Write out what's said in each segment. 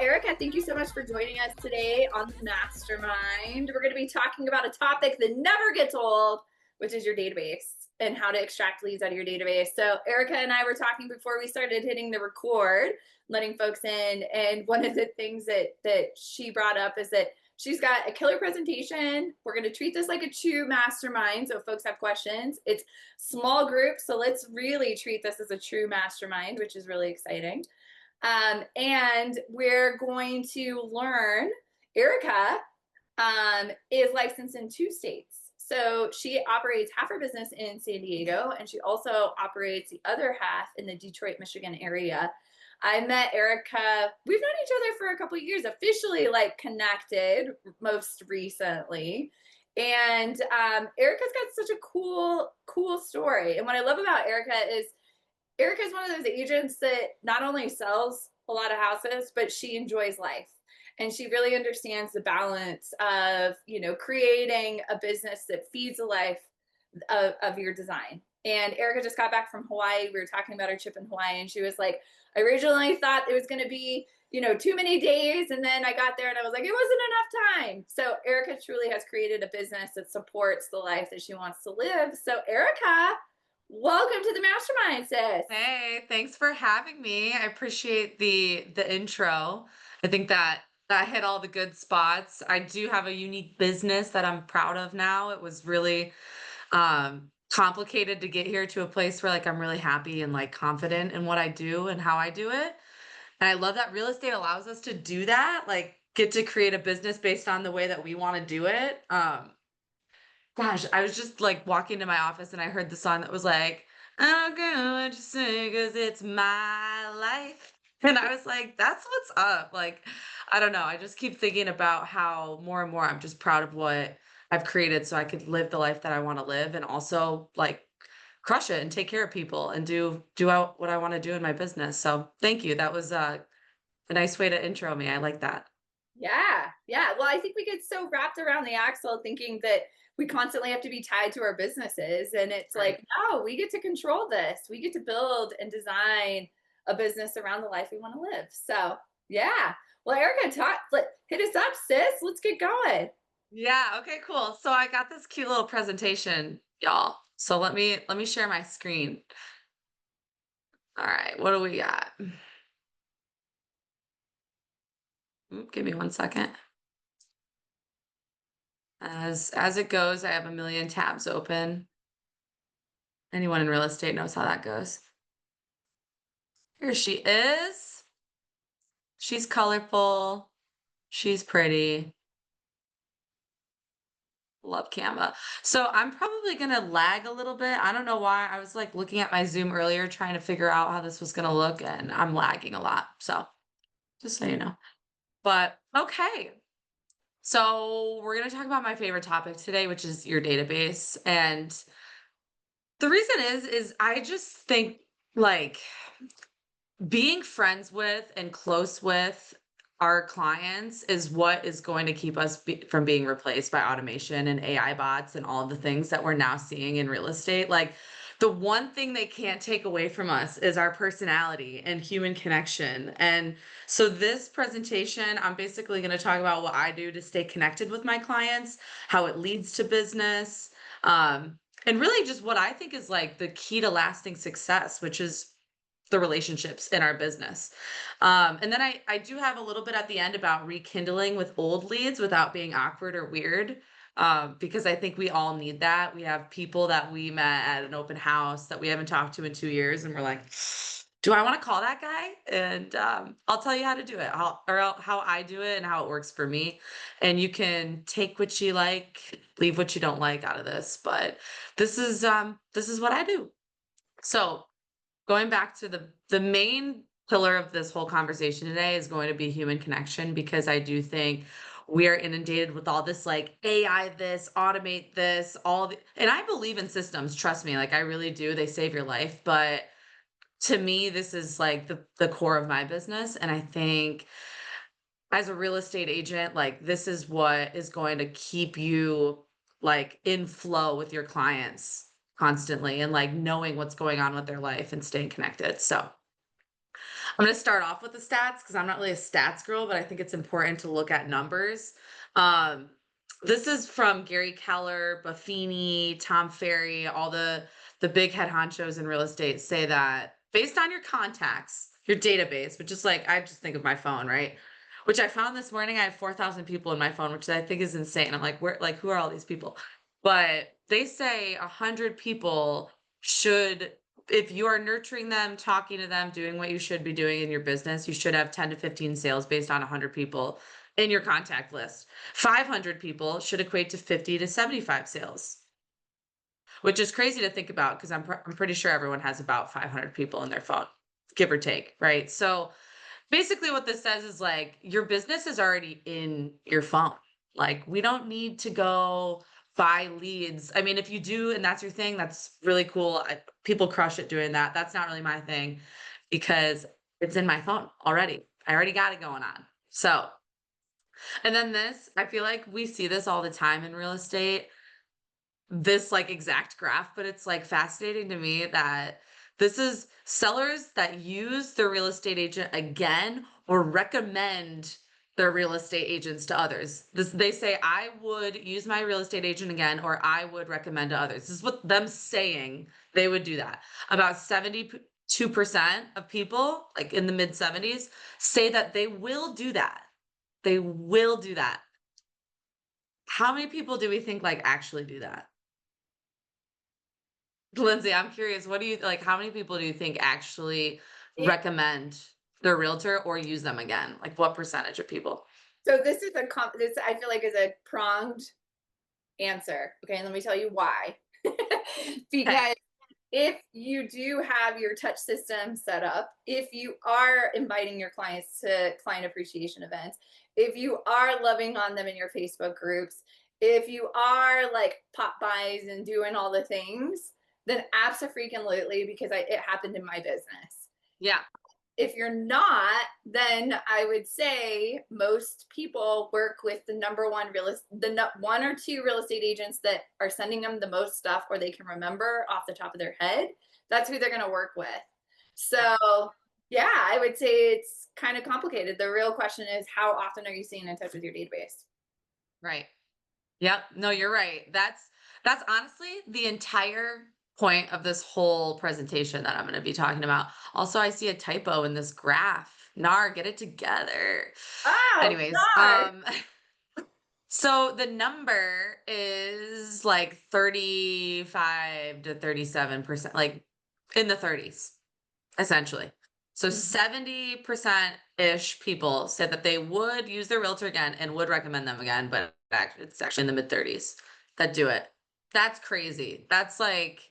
Erica, thank you so much for joining us today on the Mastermind. We're going to be talking about a topic that never gets old, which is your database and how to extract leads out of your database. So Erica and I were talking before we started hitting the record, letting folks in. And one of the things that she brought up is that she's got a killer presentation. We're going to treat this like a true mastermind. So if folks have questions, it's small groups. So let's really treat this as a true mastermind, which is really exciting. And we're going to learn, Erica is licensed in 2 states. So she operates half her business in San Diego, and she also operates the other half in the Detroit, Michigan area. I met Erica, we've known each other for a couple of years, officially like connected most recently. And Erica's got such a cool story. And what I love about Erica is Erica is one of those agents that not only sells a lot of houses, but she enjoys life. And she really understands the balance of, creating a business that feeds the life of your design. And Erica just got back from Hawaii. We were talking about her trip in Hawaii, and she was like, I originally thought it was going to be, too many days. And then I got there and I was like, it wasn't enough time. So Erica truly has created a business that supports the life that she wants to live. So Erica, welcome to the Mastermind, sis. Hey, thanks for having me. I appreciate the intro. I think that hit all the good spots. I do have a unique business that I'm proud of now. It was really complicated to get here to a place where I'm really happy and confident in what I do and how I do it. And I love that real estate allows us to do that, get to create a business based on the way that we want to do it. Gosh, I was just walking to my office and I heard the song that was like, I don't care what you say, 'cause it's my life. And I was like, that's what's up. I don't know. I just keep thinking about how more and more I'm just proud of what I've created so I could live the life that I want to live and also crush it and take care of people and what I want to do in my business. So thank you. That was a nice way to intro me. I like that. Yeah. Well, I think we get so wrapped around the axle thinking that we constantly have to be tied to our businesses. And it's Right. like, no, we get to control this. We get to build and design a business around the life we want to live. So, yeah. Well, Erica, hit us up, sis. Let's get going. Yeah, okay, cool. So I got this cute little presentation, y'all. So let me share my screen. All right, what do we got? Give me 1 second. As it goes, I have a million tabs open. Anyone in real estate knows how that goes. Here she is. She's colorful. She's pretty. Love Canva. So I'm probably gonna lag a little bit. I don't know why. I was looking at my Zoom earlier trying to figure out how this was gonna look, and I'm lagging a lot. So just so you know. But okay. So we're going to talk about my favorite topic today, which is your database. And the reason is I just think like being friends with and close with our clients is what is going to keep us from being replaced by automation and AI bots and all the things that we're now seeing in real estate. The one thing they can't take away from us is our personality and human connection. And so this presentation, I'm basically going to talk about what I do to stay connected with my clients, how it leads to business, and really just what I think is the key to lasting success, which is the relationships in our business. And then I do have a little bit at the end about rekindling with old leads without being awkward or weird. Because I think we all need that. We have people that we met at an open house that we haven't talked to in 2 years, and we're like, do I want to call that guy? And I'll tell you how to do it, how I do it, and how it works for me. And you can take what you like, leave what you don't like out of this. But this is what I do. So going back to the main pillar of this whole conversation today is going to be human connection, because I do think we are inundated with all this AI this, automate this, and I believe in systems, trust me, I really do. They save your life, but to me this is the core of my business, and I think as a real estate agent, this is what is going to keep you in flow with your clients constantly and knowing what's going on with their life and staying connected. So I'm going to start off with the stats because I'm not really a stats girl, but I think it's important to look at numbers. Um, this is from Gary Keller, Buffini, Tom Ferry, all the big head honchos in real estate say that based on your contacts, your database, which is like I just think of my phone, right? Which I found this morning. I have 4,000 people in my phone, which I think is insane. I'm like, where, like, who are all these people? But they say 100 people should, if you are nurturing them, talking to them, doing what you should be doing in your business, you should have 10 to 15 sales based on 100 people in your contact list. 500 people should equate to 50 to 75 sales, which is crazy to think about because I'm pretty sure everyone has about 500 people in their phone, give or take, right? So basically what this says is like your business is already in your phone. Like we don't need to go buy leads. I mean, if you do and that's your thing, that's really cool. People crush it doing that. That's not really my thing because it's in my phone already. I already got it going on. So, and then this, I feel like we see this all the time in real estate, this like exact graph, but it's like fascinating to me that this is sellers that use their real estate agent again or recommend their real estate agents to others. This they say I would use my real estate agent again or I would recommend to others. This is what them saying they would do that. About 72% of people, like in the mid 70s, say that they will do that. They will do that. How many people do we think like actually do that? Lindsay, I'm curious, what do you like, how many people do you think actually Yeah. recommend their realtor or use them again? Like what percentage of people? So this is this I feel like is a pronged answer. Okay, and let me tell you why. Okay. Because if you do have your touch system set up, if you are inviting your clients to client appreciation events, if you are loving on them in your Facebook groups, if you are like pop buys and doing all the things, then absolutely, because it happened in my business. Yeah. If you're not, then I would say most people work with the number one one or two real estate agents that are sending them the most stuff or they can remember off the top of their head. That's who they're going to work with. Yeah. So, yeah, I would say it's kind of complicated. The real question is how often are you staying in touch with your database? Right. Yep. No, you're right. That's honestly the entire point of this whole presentation that I'm going to be talking about. Also, I see a typo in this graph. Nar, get it together. Oh, Anyways, God. so the number is like 35 to 37%, like in the 30s, essentially. So 70% ish people said that they would use their realtor again and would recommend them again, but it's actually in the mid 30s that do it. That's crazy. That's like,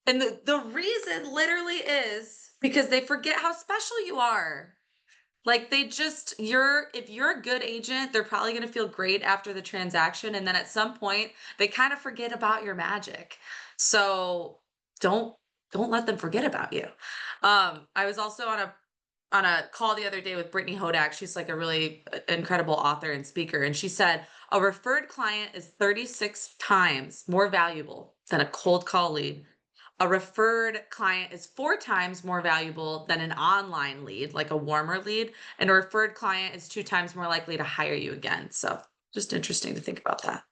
and the reason literally is because they forget how special you are. Like they just if you're a good agent, they're probably going to feel great after the transaction and then at some point they kind of forget about your magic. So don't don't let them forget about you. I was also on a call the other day with Brittany Hodak. She's like a really incredible author and speaker and she said a referred client is 36 times more valuable than a cold call lead. A referred client is 4 times more valuable than an online lead, like a warmer lead, and a referred client is 2 times more likely to hire you again. So just interesting to think about that.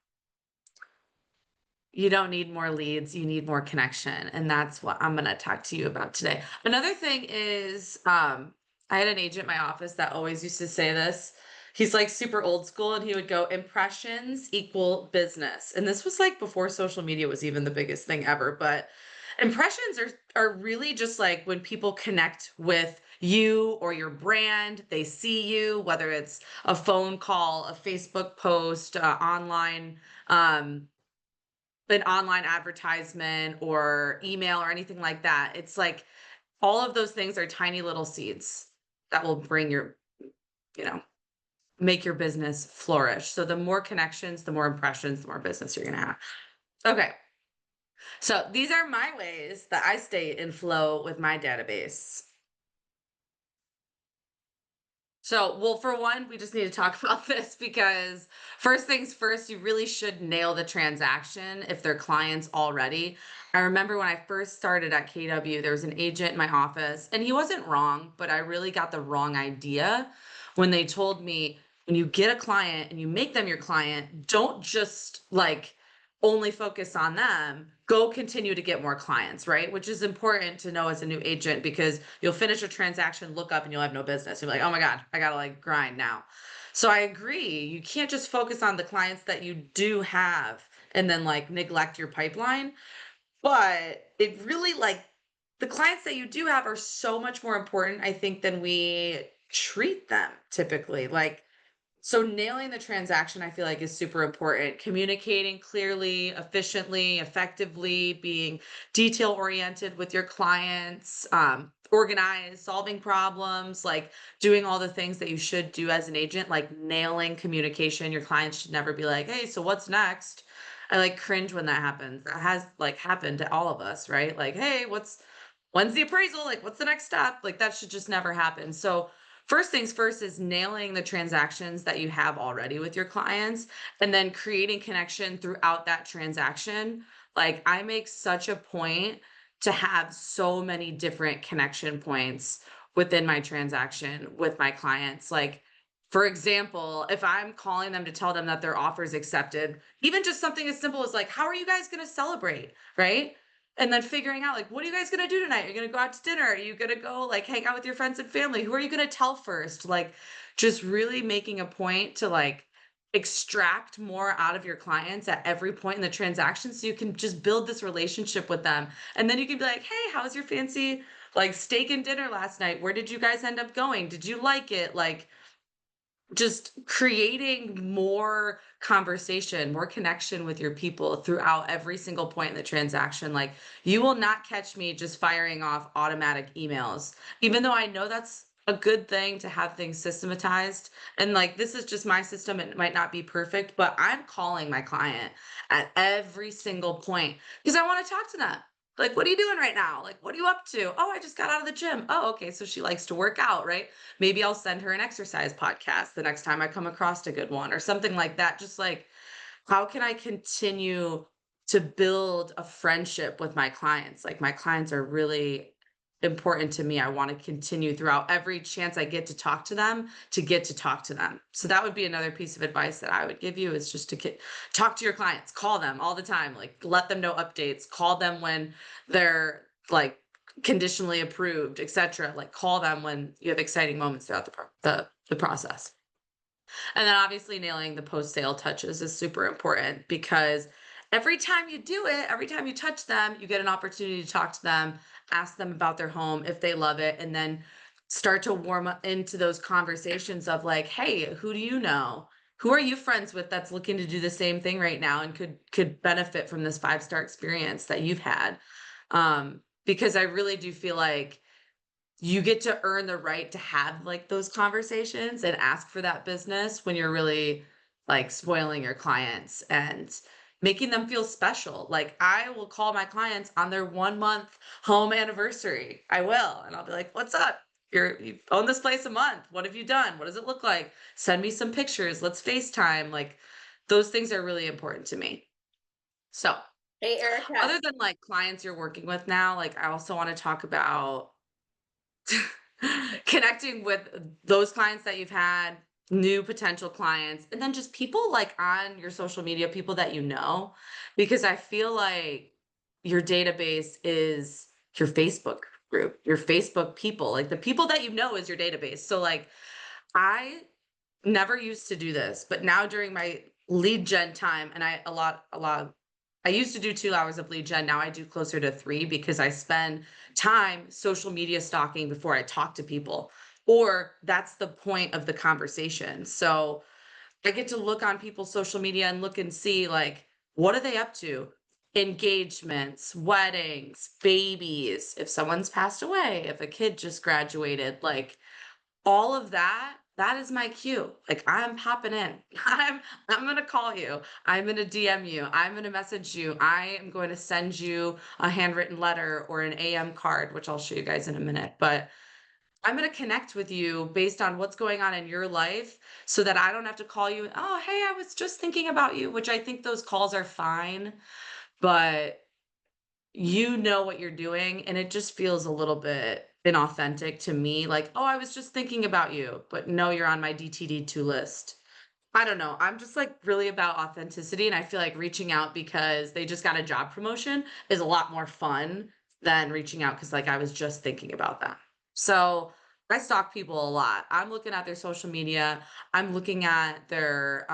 You don't need more leads, you need more connection. And that's what I'm going to talk to you about today. Another thing is, I had an agent in my office that always used to say this. He's like super old school and he would go impressions equal business. And this was like before social media was even the biggest thing ever, but impressions are really just like when people connect with you or your brand, they see you, whether it's a phone call, a Facebook post, um an online advertisement or email or anything like that. It's like all of those things are tiny little seeds that will bring your, you know, make your business flourish. So the more connections, the more impressions, the more business you're going to have. Okay. So these are my ways that I stay in flow with my database. So, well, for one, we just need to talk about this because first things first, you really should nail the transaction if they're clients already. I remember when I first started at KW, there was an agent in my office, and he wasn't wrong, but I really got the wrong idea when they told me when you get a client and you make them your client, don't just like only focus on them, go continue to get more clients, right? Which is important to know as a new agent because you'll finish a transaction, look up, and you'll have no business. You'll be like, oh my God, I gotta like grind now. So I agree. You can't just focus on the clients that you do have and then like neglect your pipeline. But it really like the clients that you do have are so much more important, I think, than we treat them typically. Like so nailing the transaction, I feel like is super important. Communicating clearly, efficiently, effectively, being detail oriented with your clients, organized, solving problems, like doing all the things that you should do as an agent, like nailing communication. Your clients should never be like, "Hey, so what's next?" I like cringe when that happens. That has like happened to all of us, right? Like, "Hey, when's the appraisal? Like, what's the next step?" Like that should just never happen. So first things first is nailing the transactions that you have already with your clients and then creating connection throughout that transaction. Like, I make such a point to have so many different connection points within my transaction with my clients. Like, for example, if I'm calling them to tell them that their offer is accepted, even just something as simple as like, how are you guys going to celebrate? Right. And then figuring out like, what are you guys gonna do tonight? You're gonna go out to dinner? Are you gonna go like hang out with your friends and family? Who are you gonna tell first? Like just really making a point to like extract more out of your clients at every point in the transaction so you can just build this relationship with them. And then you can be like, hey, how was your fancy like steak and dinner last night? Where did you guys end up going? Did you like it? Like just creating more conversation, more connection with your people throughout every single point in the transaction. Like, you will not catch me just firing off automatic emails, even though I know that's a good thing to have things systematized. And like, this is just my system. It might not be perfect, but I'm calling my client at every single point because I want to talk to them. Like, what are you doing right now? Like, what are you up to? Oh, I just got out of the gym. Oh, okay. So she likes to work out, right? Maybe I'll send her an exercise podcast the next time I come across a good one or something like that. Just like, how can I continue to build a friendship with my clients? Like, my clients are really important to me. I want to continue throughout every chance I get to talk to them to get to talk to them. So that would be another piece of advice that I would give you is just to talk to your clients, call them all the time, like let them know updates, call them when they're like conditionally approved, etc. Like call them when you have exciting moments throughout the process. And then obviously nailing the post sale touches is super important because every time you do it, every time you touch them, you get an opportunity to talk to them, ask them about their home if they love it, and then start to warm up into those conversations of like, hey, who do you know? Who are you friends with that's looking to do the same thing right now and could benefit from this 5-star experience that you've had? Because I really do feel like you get to earn the right to have like those conversations and ask for that business when you're really like spoiling your clients and making them feel special. Like I will call my clients on their 1 month home anniversary. I will. And I'll be like, what's up? You've owned this place a month. What have you done? What does it look like? Send me some pictures. Let's FaceTime. Like those things are really important to me. So Hey, Erica. other than like clients you're working with now, like I also want to talk about connecting with those clients that you've had, new potential clients, and then just people like on your social media, people that you know, because I feel like your database is your Facebook group, your Facebook people, like the people that you know is your database. So like I never used to do this, but now during my lead gen time, and a lot I used to do 2 hours of lead gen, now I do closer to 3 because I spend time social media stalking before I talk to people, or that's the point of the conversation. So, I get to look on people's social media and look and see, like, what are they up to? Engagements, weddings, babies, if someone's passed away, if a kid just graduated, like, all of that, that is my cue. Like I'm popping in. I'm gonna call you. I'm gonna DM you. I'm gonna message you. I am going to send you a handwritten letter or an AM card, which I'll show you guys in a minute. But I'm going to connect with you based on what's going on in your life so that I don't have to call you. Oh, hey, I was just thinking about you, which I think those calls are fine, but you know what you're doing. And it just feels a little bit inauthentic to me. Like, oh, I was just thinking about you, but no, you're on my DTD2 list. I don't know. I'm just like really about authenticity. And I feel like reaching out because they just got a job promotion is a lot more fun than reaching out because like I was just thinking about them. So I stalk people a lot. I'm looking at their social media. I'm looking at their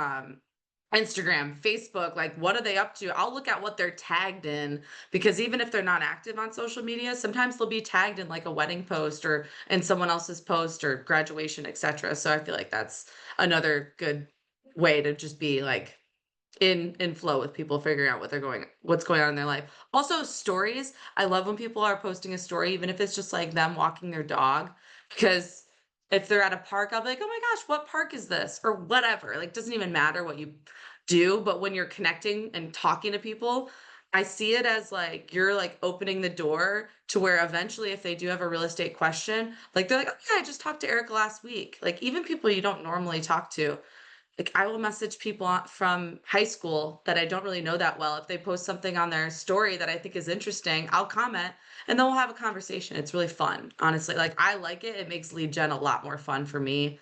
Instagram, Facebook, like what are they up to? I'll look at what they're tagged in because even if they're not active on social media, sometimes they'll be tagged in like a wedding post or in someone else's post or graduation, etc. So I feel like that's another good way to just be like in flow with people figuring out what's going on in their life. Also stories. I love when people are posting a story, even if it's just like them walking their dog, because if they're at a park, I'll be like, oh my gosh, what park is this? Or whatever. Like doesn't even matter what you do, but when you're connecting and talking to people, I see it as like you're like opening the door to where eventually if they do have a real estate question, like they're like, oh yeah, I just talked to Erica last week. Like even people you don't normally talk to, like I will message people from high school that I don't really know that well. If they post something on their story that I think is interesting, I'll comment and then we'll have a conversation. It's really fun, honestly. Like I like it. It makes lead gen a lot more fun for me.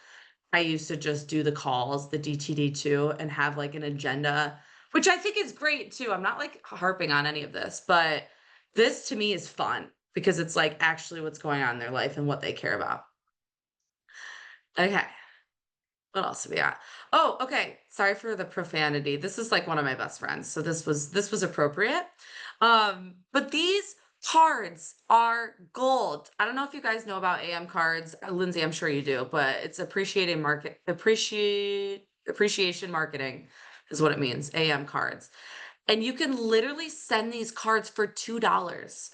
I used to just do the calls, the DTD2, and have like an agenda, which I think is great too. I'm not like harping on any of this, but this to me is fun because it's like actually what's going on in their life and what they care about. Okay. What else do we got? Oh, okay. Sorry for the profanity. This is like one of my best friends, so this was appropriate. But these cards are gold. I don't know if you guys know about AM cards. Lindsay, I'm sure you do, but it's appreciation marketing is what it means. AM cards. And you can literally send these cards for $2.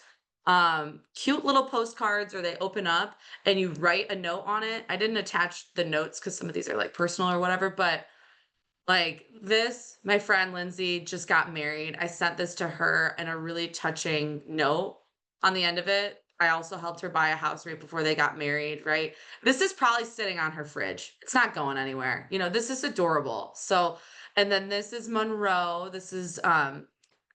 Cute little postcards or they open up and you write a note on it. I didn't attach the notes because some of these are like personal or whatever, but like this, my friend Lindsay just got married. I sent this to her and a really touching note on the end of it. I also helped her buy a house right before they got married, right? This is probably sitting on her fridge. It's not going anywhere. This is adorable. So, and then this is Monroe. This is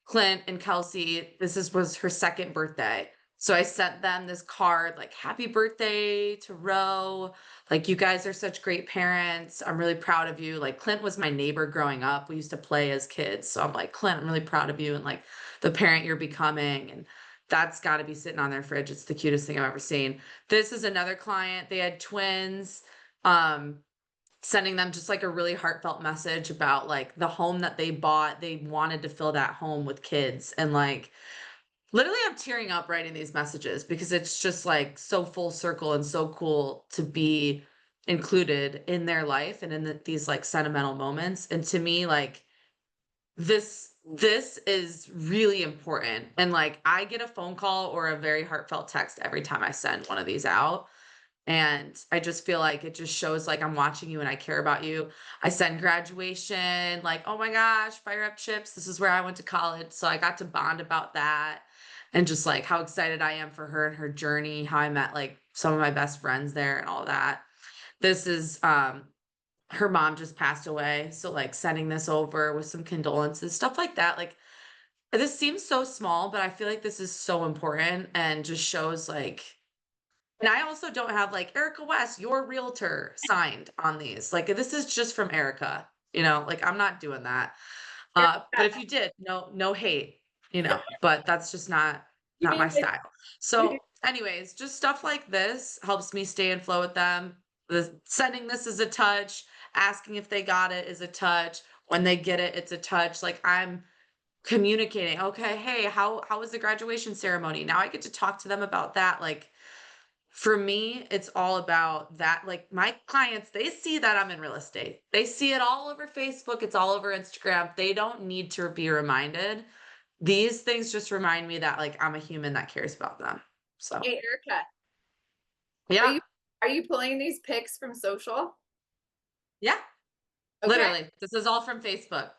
Clint and Kelsey. Was her second birthday. So I sent them this card like happy birthday to Roe. Like you guys are such great parents. I'm really proud of you. Like Clint was my neighbor growing up. We used to play as kids. So I'm like, Clint, I'm really proud of you and like the parent you're becoming. And that's got to be sitting on their fridge. It's the cutest thing I've ever seen. This is another client. They had twins. Um, Sending them just like a really heartfelt message about like the home that they bought. They wanted to fill that home with kids and like literally, I'm tearing up writing these messages because it's just like so full circle and so cool to be included in their life and in these like sentimental moments. And to me, like this is really important. And like I get a phone call or a very heartfelt text every time I send one of these out. And I just feel like it just shows like I'm watching you and I care about you. I send graduation, like, oh my gosh, fire up chips. This is where I went to college. So I got to bond about that and just like how excited I am for her and her journey, how I met like some of my best friends there and all that. This is her mom just passed away. So like sending this over with some condolences, stuff like that. Like this seems so small, but I feel like this is so important and just shows like and I also don't have like Erica West, your realtor signed on these. Like this is just from Erica, like I'm not doing that. But if you did, no hate, but that's just not You not my mean like style. So anyways, just stuff like this helps me stay in flow with them. The sending this is a touch, asking if they got it is a touch. When they get it, it's a touch. Like I'm communicating, okay, hey, how was the graduation ceremony? Now I get to talk to them about that. Like for me, it's all about that. Like my clients, they see that I'm in real estate. They see it all over Facebook. It's all over Instagram. They don't need to be reminded. These things just remind me that like I'm a human that cares about them. So hey Erica, are yeah, you are you pulling these pics from social? yeah, Okay. literally. This is all from Facebook.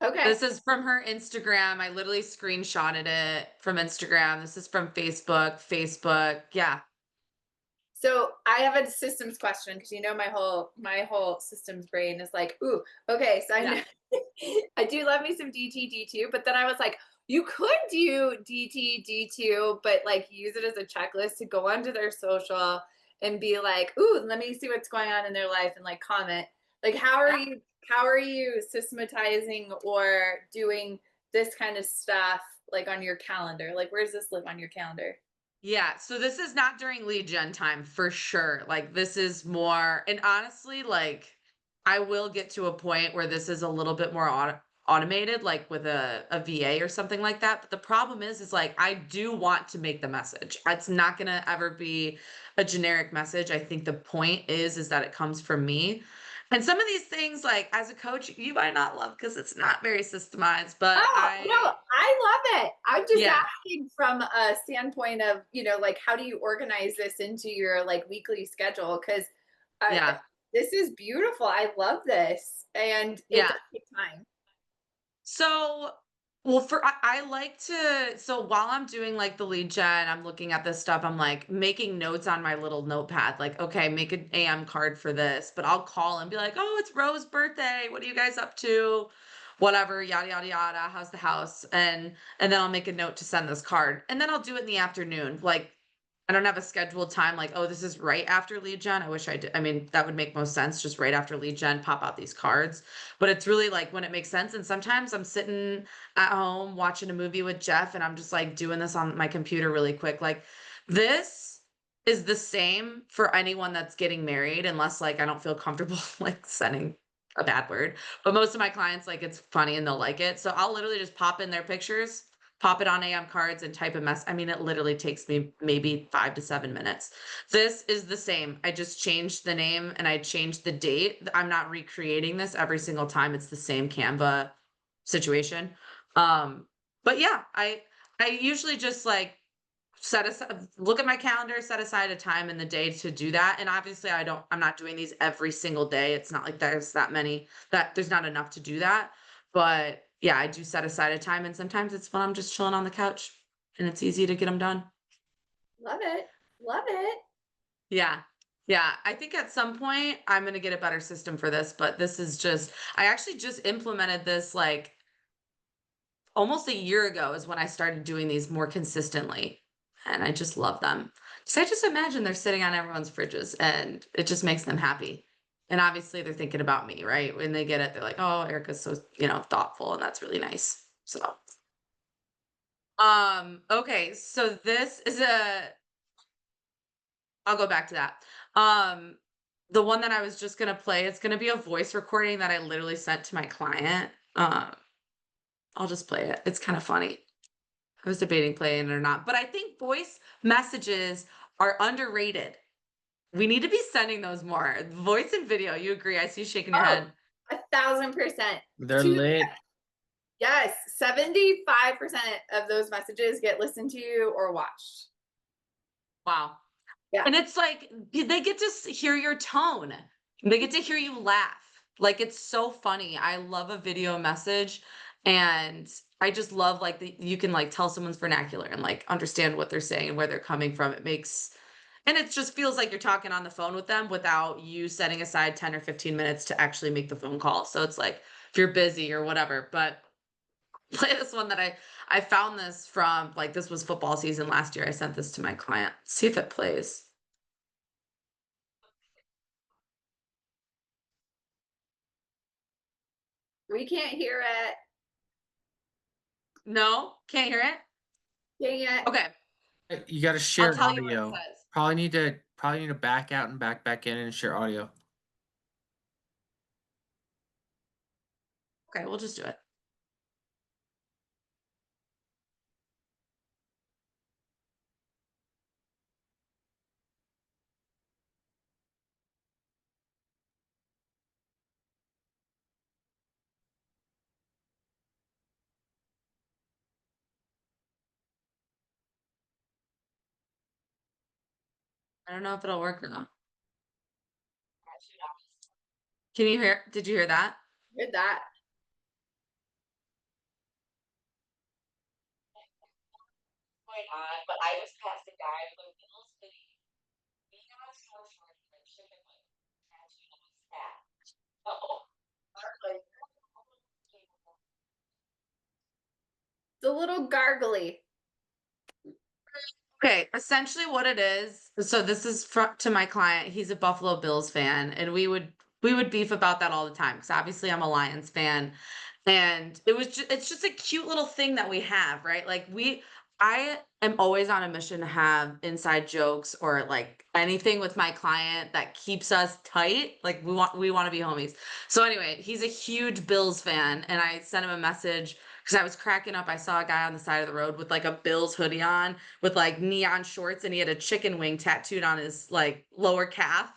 Okay. This is from her Instagram. I literally screenshotted it from Instagram. This is from Facebook. Facebook. Yeah. So I have a systems question because you know my whole systems brain is like, ooh, okay. So I Yeah. know I do love me some DT D2, but then I was like, you could do DT D2, but like use it as a checklist to go onto their social and be like, ooh, let me see what's going on in their life and like comment. Like Yeah. how are you systematizing or doing this kind of stuff like on your calendar? Like where does this live on your calendar? Yeah, so this is not during lead gen time for sure. Like this is more, and honestly, like I will get to a point where this is a little bit more automated, like with a VA or something like that. But the problem is like I do want to make the message. It's not gonna ever be a generic message. I think the point is that it comes from me. And some of these things, like as a coach, you might not love because it's not very systemized, but Oh, no, I love it. I'm just yeah, asking from a standpoint of, like how do you organize this into your like weekly schedule? Because yeah, this is beautiful. I love this. And it yeah. does take time. So, well, I like to, so while I'm doing like the lead gen, I'm looking at this stuff, I'm like making notes on my little notepad, like, okay, make an AM card for this, but I'll call and be like, oh, it's Rose's birthday. What are you guys up to? Whatever, yada, yada, yada. How's the house? And then I'll make a note to send this card. And then I'll do it in the afternoon. Like, I don't have a scheduled time like, oh, this is right after lead gen. I wish I did. I mean, that would make most sense. Just right after lead gen, pop out these cards. But it's really like when it makes sense. And sometimes I'm sitting at home watching a movie with Jeff and I'm just like doing this on my computer really quick. Like this is the same for anyone that's getting married, unless like I don't feel comfortable like sending a bad word. But most of my clients like it's funny and they'll like it. So I'll literally just pop in their pictures, pop it on AM cards and type a mess. I mean, it literally takes me maybe 5 to 7 minutes. This is the same. I just changed the name and I changed the date. I'm not recreating this every single time. It's the same Canva situation. Um, but yeah, I usually just like set aside, look at my calendar, set aside a time in the day to do that. And obviously I'm not doing these every single day. It's not like there's that many that there's not enough to do that. But yeah, I do set aside a time and sometimes it's when I'm just chilling on the couch and it's easy to get them done. Love it. Love it. Yeah. Yeah. I think at some point I'm going to get a better system for this, but this is just, I actually just implemented this like almost a year ago is when I started doing these more consistently. And I just love them. So I just imagine they're sitting on everyone's fridges and it just makes them happy. And obviously they're thinking about me, right? When they get it, they're like, oh, Erica's so, thoughtful. And that's really nice. So, okay. So this is I'll go back to that. Um, the one that I was just gonna play, it's gonna be a voice recording that I literally sent to my client. I'll just play it. It's kind of funny. I was debating playing it or not, but I think voice messages are underrated. We need to be sending those more. Voice and video. You agree? I see you shaking your Oh, head. 1,000%. They're Two, lit. yes, 75% of those messages get listened to or watched. Wow. Yeah. And it's like they get to hear your tone. They get to hear you laugh. Like it's so funny. I love a video message and I just love like you can like tell someone's vernacular and like understand what they're saying and where they're coming from. It makes and it just feels like you're talking on the phone with them without you setting aside 10 or 15 minutes to actually make the phone call. So it's like if you're busy or whatever, but play this one that I found this from like this was football season last year. I sent this to my client. See if it plays. We can't hear it. No, can't hear it. Dang it. Okay, You got to I'll share tell you what it audio. says. Probably need to back out and back in and share audio. Okay, we'll just do it. I don't know if it'll work or not. Can you hear? Did you hear that? Heard that. Going on, but I was past a guy with a little city. little gargly. Okay, essentially what it is, so this is to my client. He's a Buffalo Bills fan, and we would beef about that all the time because obviously I'm a Lions fan, and it's just a cute little thing that we have, right? Like I am always on a mission to have inside jokes or like anything with my client that keeps us tight. Like we want to be homies. So anyway, he's a huge Bills fan, and I sent him a message because I was cracking up. I saw a guy on the side of the road with like a Bills hoodie on with like neon shorts, and he had a chicken wing tattooed on his like lower calf.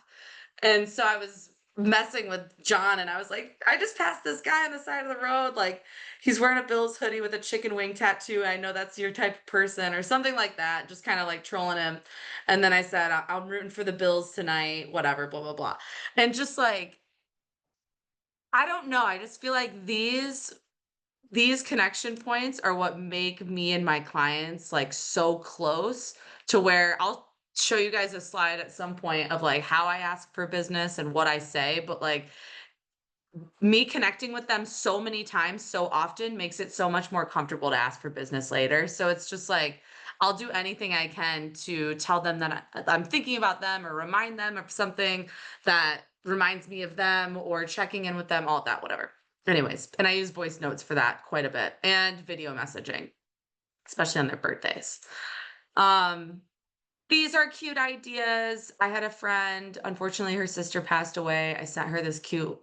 And so I was messing with John, and I was like, I just passed this guy on the side of the road. Like, he's wearing a Bills hoodie with a chicken wing tattoo. I know that's your type of person, or something like that. Just kind of like trolling him. And then I said, I'm rooting for the Bills tonight, whatever, blah, blah, blah. And just like, I don't know. I just feel like these connection points are what make me and my clients like so close to where I'll show you guys a slide at some point of like how I ask for business and what I say, but like me connecting with them so many times so often makes it so much more comfortable to ask for business later. So it's just like I'll do anything I can to tell them that I'm thinking about them or remind them of something that reminds me of them or checking in with them, all of that, whatever. Anyways, and I use voice notes for that quite a bit and video messaging, especially on their birthdays. Um, these are cute ideas. I had a friend, unfortunately, her sister passed away. I sent her this cute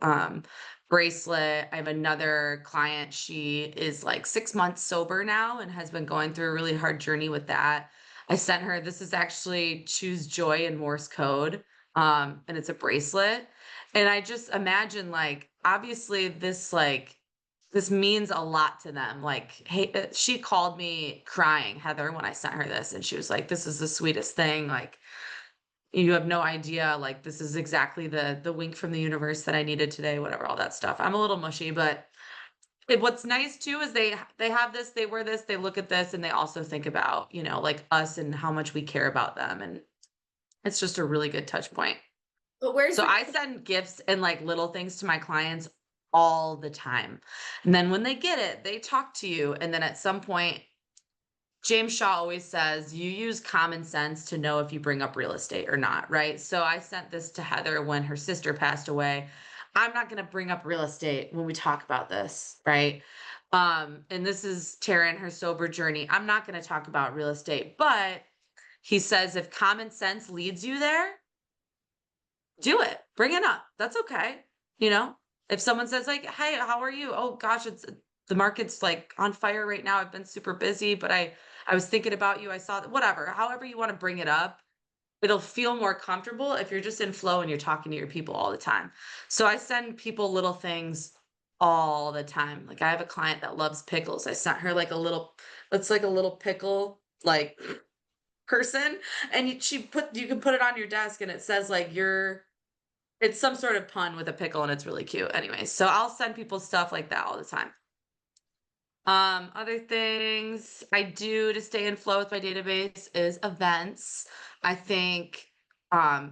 bracelet. I have another client. She is like 6 months sober now and has been going through a really hard journey with that. I sent her, this is actually choose joy in Morse code. And it's a bracelet. And I just imagine like, obviously this means a lot to them. Like, hey, she called me crying, Heather, when I sent her this, and she was like, "This is the sweetest thing. Like, you have no idea. Like, this is exactly the wink from the universe that I needed today." Whatever, all that stuff. I'm a little mushy, but what's nice too is they have this, they wear this, they look at this, and they also think about like us and how much we care about them, and it's just a really good touch point. But where's So the I send gifts and like little things to my clients all the time. And then when they get it, they talk to you. And then at some point, James Shaw always says, you use common sense to know if you bring up real estate or not, right? So I sent this to Heather when her sister passed away. I'm not going to bring up real estate when we talk about this, right? And this is Tara and her sober journey. I'm not going to talk about real estate, but he says if common sense leads you there, do it. Bring it up. That's okay. You know, if someone says like, "Hey, how are you?" "Oh gosh, it's the market's like on fire right now. I've been super busy, but I was thinking about you. I saw that." Whatever. However you want to bring it up, it'll feel more comfortable if you're just in flow and you're talking to your people all the time. So I send people little things all the time. Like I have a client that loves pickles. I sent her like a little, it's like a little pickle like person, and you can put it on your desk, and it says like it's some sort of pun with a pickle, and it's really cute. Anyway, so I'll send people stuff like that all the time. Other things I do to stay in flow with my database is events. I think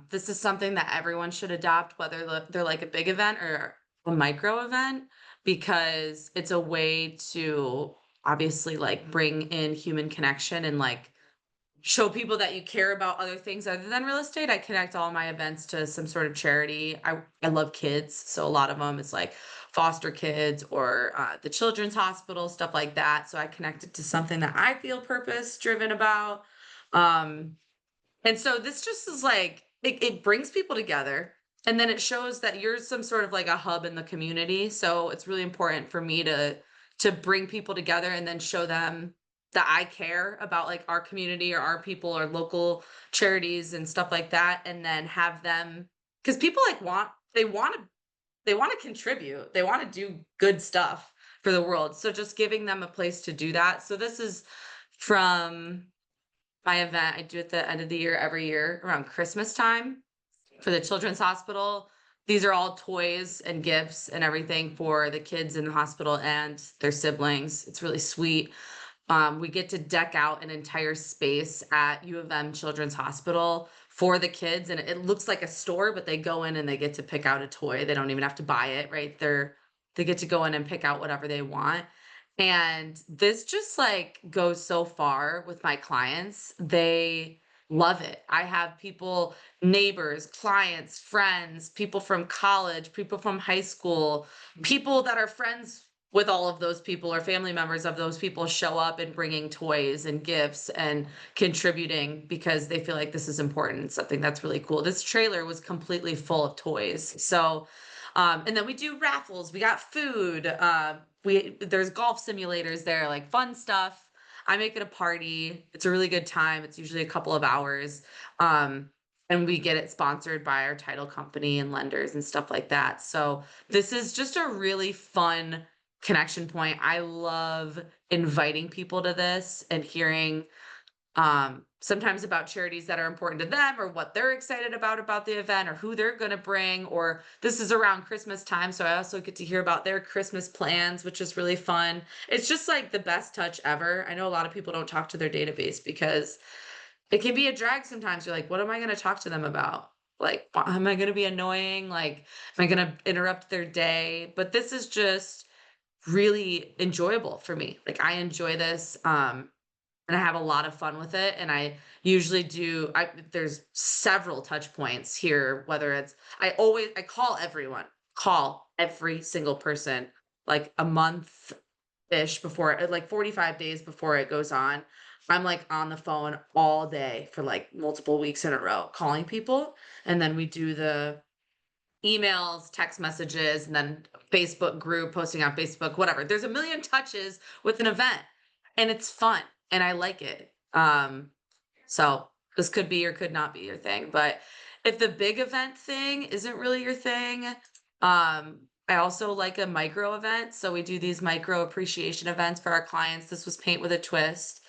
this is something that everyone should adopt, whether they're like a big event or a micro event, because it's a way to obviously like bring in human connection and like show people that you care about other things other than real estate. I connect all my events to some sort of charity. I love kids, so a lot of them is like foster kids or the children's hospital, stuff like that. So I connect it to something that I feel purpose driven about. Um, and so this just is like it brings people together, and then it shows that you're some sort of like a hub in the community. So it's really important for me to bring people together and then show them that I care about like our community or our people or local charities and stuff like that, and then have them, because people like they want to contribute, they want to do good stuff for the world. So just giving them a place to do that. So this is from my event I do at the end of the year every year around Christmas time for the children's hospital. These are all toys and gifts and everything for the kids in the hospital and their siblings. It's really sweet. We get to deck out an entire space at U of M Children's Hospital for the kids, and it looks like a store, but they go in and they get to pick out a toy. They don't even have to buy it, right? They get to go in and pick out whatever they want. And this just like goes so far with my clients. They love it. I have people, neighbors, clients, friends, people from college, people from high school, people that are friends with all of those people or family members of those people show up and bringing toys and gifts and contributing because they feel like this is important, something that's really cool. This trailer was completely full of toys. So, and then we do raffles. We got food. There's golf simulators there, like fun stuff. I make it a party. It's a really good time. It's usually a couple of hours. Um, and we get it sponsored by our title company and lenders and stuff like that. So this is just a really fun connection point. I love inviting people to this and hearing sometimes about charities that are important to them or what they're excited about the event or who they're going to bring, or this is around Christmas time, so I also get to hear about their Christmas plans, which is really fun. It's just like the best touch ever. I know a lot of people don't talk to their database because it can be a drag sometimes. You're like, what am I going to talk to them about? Like, am I going to be annoying? Like, am I going to interrupt their day? But this is just really enjoyable for me. Like, I enjoy this. And I have a lot of fun with it. And I usually there's several touch points here, whether it's, I call every single person like a month ish before, like 45 days before it goes on. I'm like on the phone all day for like multiple weeks in a row calling people. And then we do the emails, text messages, and then Facebook group posting on Facebook, whatever. There's a million touches with an event and it's fun and I like it. So this could be or could not be your thing, but if the big event thing isn't really your thing, I also like a micro event. So we do these micro appreciation events for our clients. This was Paint with a Twist.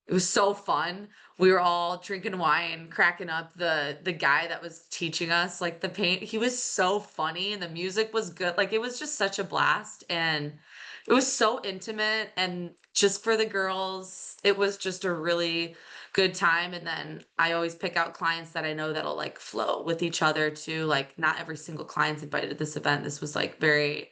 It was so fun. We were all drinking wine, cracking up. The guy that was teaching us like the paint, he was so funny and the music was good. Like it was just such a blast and it was so intimate and just for the girls, it was just a really good time. And then I always pick out clients that I know that'll like flow with each other too. Like not every single client's invited to this event. This was like very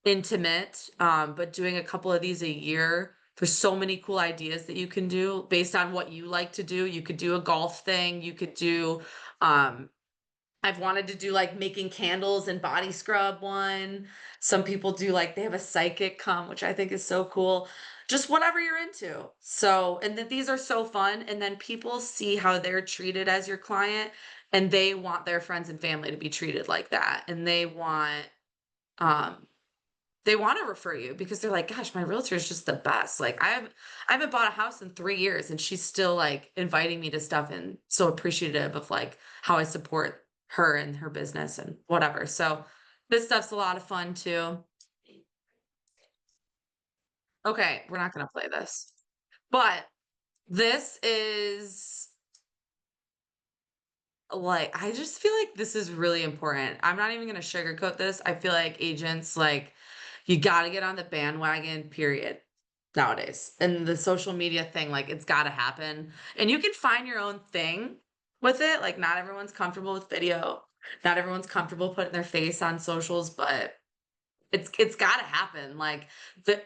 intimate, but doing a couple of these a year, there's so many cool ideas that you can do based on what you like to do. You could do a golf thing, you could do I've wanted to do like making candles and body scrub one. Some people do like they have a psychic come, which I think is so cool. Just whatever you're into. So, and that these are so fun. And then people see how they're treated as your client and they want their friends and family to be treated like that. And um they want to refer you because they're like, gosh, my realtor is just the best. Like I haven't bought a house in 3 years and she's still like inviting me to stuff and so appreciative of like how I support her and her business and whatever. So this stuff's a lot of fun too. Okay, we're not gonna play this. But this is like I just feel like this is really important. I'm not even gonna sugarcoat this. I feel like agents like you got to get on the bandwagon, period, nowadays. And the social media thing, like it's got to happen. And you can find your own thing with it. Like not everyone's comfortable with video. Not everyone's comfortable putting their face on socials, but it's got to happen. Like the